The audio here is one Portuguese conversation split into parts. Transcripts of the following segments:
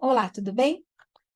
Olá, tudo bem?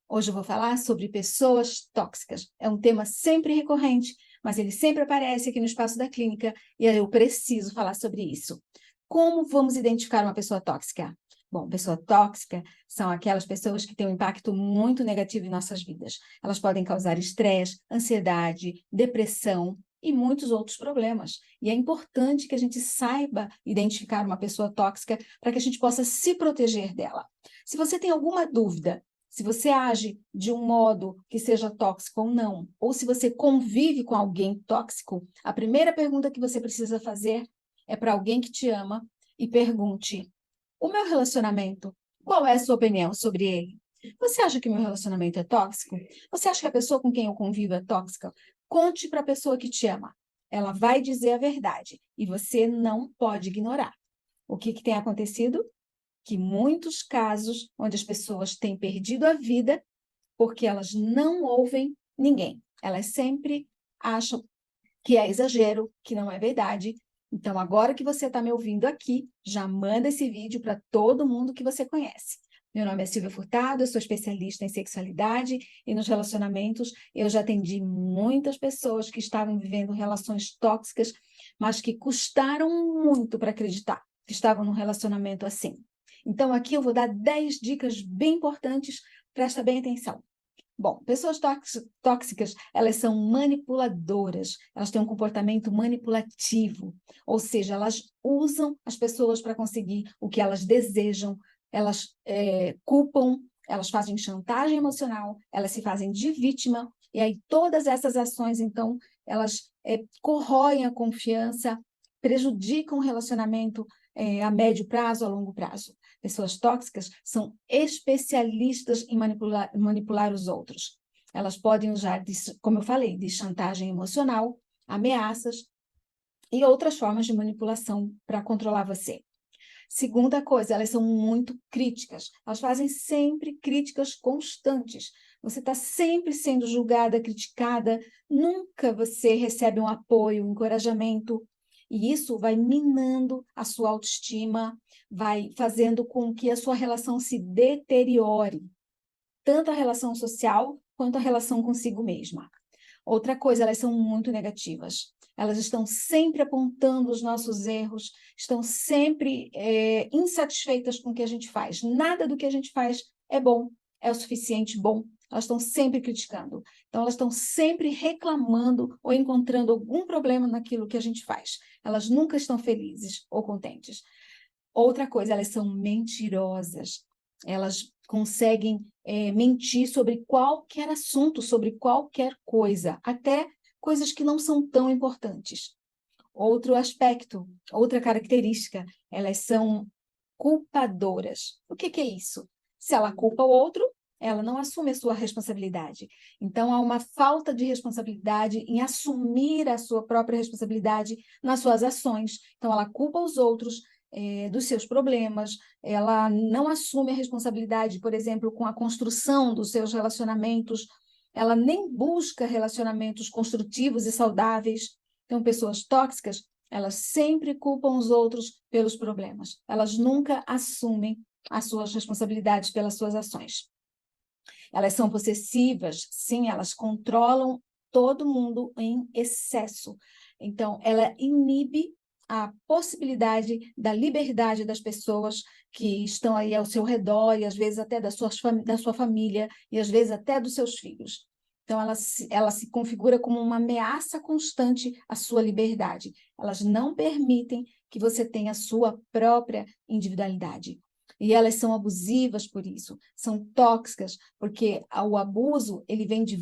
Hoje eu vou falar sobre pessoas tóxicas. É um tema sempre recorrente, mas ele sempre aparece aqui no espaço da clínica e eu preciso falar sobre isso. Como vamos identificar uma pessoa tóxica? Bom, pessoa tóxica são aquelas pessoas que têm um impacto muito negativo em nossas vidas. Elas podem causar estresse, ansiedade, depressão e muitos outros problemas. E é importante que a gente saiba identificar uma pessoa tóxica para que a gente possa se proteger dela. Se você tem alguma dúvida, se você age de um modo que seja tóxico ou não, ou se você convive com alguém tóxico, a primeira pergunta que você precisa fazer é para alguém que te ama e pergunte: o meu relacionamento, qual é a sua opinião sobre ele? Você acha que meu relacionamento é tóxico? Você acha que a pessoa com quem eu convivo é tóxica? Conte para a pessoa que te ama. Ela vai dizer a verdade e você não pode ignorar. O que tem acontecido? Que muitos casos onde as pessoas têm perdido a vida porque elas não ouvem ninguém. Elas sempre acham que é exagero, que não é verdade. Então, agora que você está me ouvindo aqui, já manda esse vídeo para todo mundo que você conhece. Meu nome é Silvia Furtado, eu sou especialista em sexualidade e nos relacionamentos. Eu já atendi muitas pessoas que estavam vivendo relações tóxicas, mas que custaram muito para acreditar que estavam num relacionamento assim. Então, aqui eu vou dar 10 dicas bem importantes, presta bem atenção. Bom, pessoas tóxicas, elas são manipuladoras, elas têm um comportamento manipulativo, ou seja, elas usam as pessoas para conseguir o que elas desejam, elas culpam, elas fazem chantagem emocional, elas se fazem de vítima, e aí todas essas ações, então, elas corroem a confiança, prejudicam o relacionamento a médio prazo, a longo prazo. Pessoas tóxicas são especialistas em manipular os outros. Elas podem usar, como eu falei, de chantagem emocional, ameaças e outras formas de manipulação para controlar você. Segunda coisa, elas são muito críticas. Elas fazem sempre críticas constantes. Você está sempre sendo julgada, criticada, nunca você recebe um apoio, um encorajamento. E isso vai minando a sua autoestima, vai fazendo com que a sua relação se deteriore, tanto a relação social quanto a relação consigo mesma. Outra coisa, elas são muito negativas. Elas estão sempre apontando os nossos erros, estão sempre insatisfeitas com o que a gente faz. Nada do que a gente faz é bom, é o suficiente bom. Elas estão sempre criticando. Então, elas estão sempre reclamando ou encontrando algum problema naquilo que a gente faz. Elas nunca estão felizes ou contentes. Outra coisa, elas são mentirosas. Elas conseguem mentir sobre qualquer assunto, sobre qualquer coisa, até coisas que não são tão importantes. Outro aspecto, outra característica, elas são culpadoras. O que é isso? Se ela culpa o outro, ela não assume a sua responsabilidade. Então, há uma falta de responsabilidade em assumir a sua própria responsabilidade nas suas ações. Então, ela culpa os outros dos seus problemas, ela não assume a responsabilidade, por exemplo, com a construção dos seus relacionamentos, ela nem busca relacionamentos construtivos e saudáveis. Então, pessoas tóxicas, elas sempre culpam os outros pelos problemas. Elas nunca assumem as suas responsabilidades pelas suas ações. Elas são possessivas, sim, elas controlam todo mundo em excesso. Então, ela inibe a possibilidade da liberdade das pessoas que estão aí ao seu redor, e às vezes até da sua família, e às vezes até dos seus filhos. Então, ela se configura como uma ameaça constante à sua liberdade. Elas não permitem que você tenha a sua própria individualidade. E elas são abusivas por isso, são tóxicas, porque o abuso ele vem de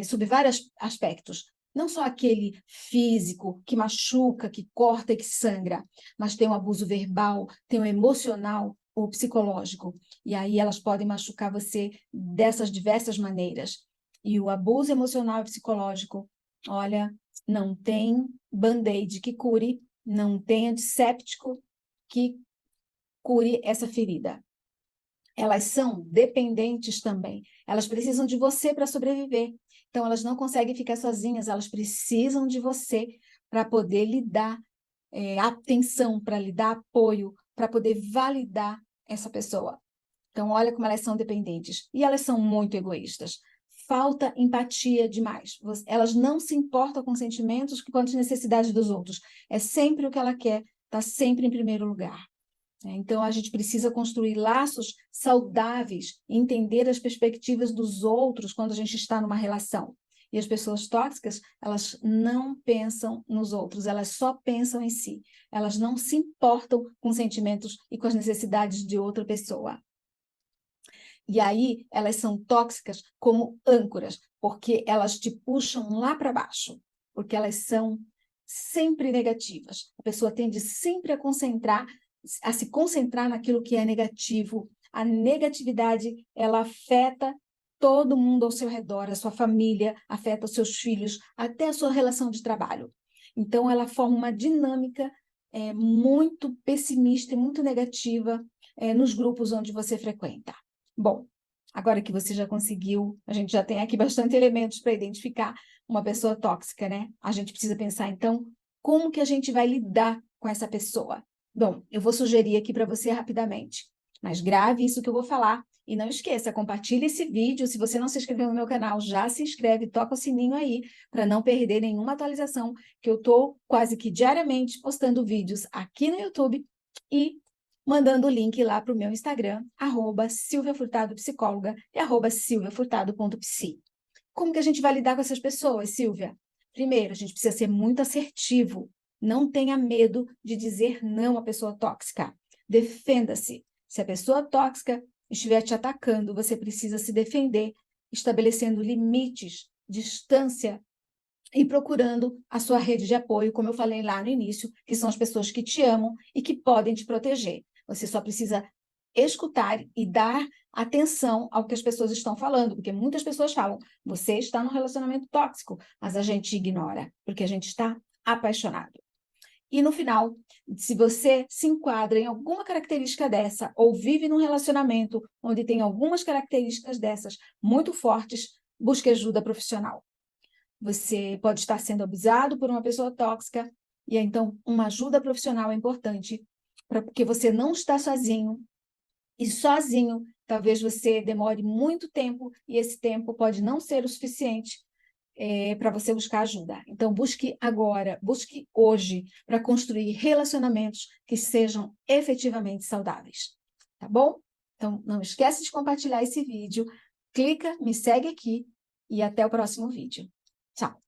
sob vários aspectos. Não só aquele físico que machuca, que corta e que sangra, mas tem o abuso verbal, tem o emocional, o psicológico. E aí elas podem machucar você dessas diversas maneiras. E o abuso emocional e psicológico, olha, não tem band-aid que cure, não tem antisséptico que cure essa ferida. Elas são dependentes também. Elas precisam de você para sobreviver. Então, elas não conseguem ficar sozinhas, elas precisam de você para poder lhe dar atenção, para lhe dar apoio, para poder validar essa pessoa. Então, olha como elas são dependentes. E elas são muito egoístas. Falta empatia demais. Elas não se importam com os sentimentos quanto às necessidades dos outros. É sempre o que ela quer, está sempre em primeiro lugar. Então, a gente precisa construir laços saudáveis, entender as perspectivas dos outros quando a gente está numa relação. E as pessoas tóxicas, elas não pensam nos outros, elas só pensam em si. Elas não se importam com os sentimentos e com as necessidades de outra pessoa. E aí, elas são tóxicas como âncoras, porque elas te puxam lá para baixo, porque elas são sempre negativas. A pessoa tende sempre a se concentrar naquilo que é negativo. A negatividade, ela afeta todo mundo ao seu redor, a sua família, afeta os seus filhos, até a sua relação de trabalho. Então, ela forma uma dinâmica muito pessimista e muito negativa nos grupos onde você frequenta. Bom, agora que você já conseguiu, a gente já tem aqui bastante elementos para identificar uma pessoa tóxica, né? A gente precisa pensar, então, como que a gente vai lidar com essa pessoa? Bom, eu vou sugerir aqui para você rapidamente, mas grave isso que eu vou falar e não esqueça, compartilhe esse vídeo. Se você não se inscreveu no meu canal, já se inscreve, toca o sininho aí para não perder nenhuma atualização, que eu estou quase que diariamente postando vídeos aqui no YouTube e mandando o link lá para o meu Instagram, @silviafurtadopsicóloga e @silviafurtado.psi. Como que a gente vai lidar com essas pessoas, Silvia? Primeiro, a gente precisa ser muito assertivo. Não tenha medo de dizer não à pessoa tóxica. Defenda-se. Se a pessoa tóxica estiver te atacando, você precisa se defender, estabelecendo limites, distância e procurando a sua rede de apoio, como eu falei lá no início, que são as pessoas que te amam e que podem te proteger. Você só precisa escutar e dar atenção ao que as pessoas estão falando, porque muitas pessoas falam, você está num relacionamento tóxico, mas a gente ignora, porque a gente está apaixonado. E no final, se você se enquadra em alguma característica dessa, ou vive num relacionamento onde tem algumas características dessas muito fortes, busque ajuda profissional. Você pode estar sendo abusado por uma pessoa tóxica, e então uma ajuda profissional é importante, porque você não está sozinho, e sozinho talvez você demore muito tempo, e esse tempo pode não ser o suficiente para você buscar ajuda. Então, busque agora, busque hoje, para construir relacionamentos que sejam efetivamente saudáveis. Tá bom? Então, não esquece de compartilhar esse vídeo, clica, me segue aqui, e até o próximo vídeo. Tchau!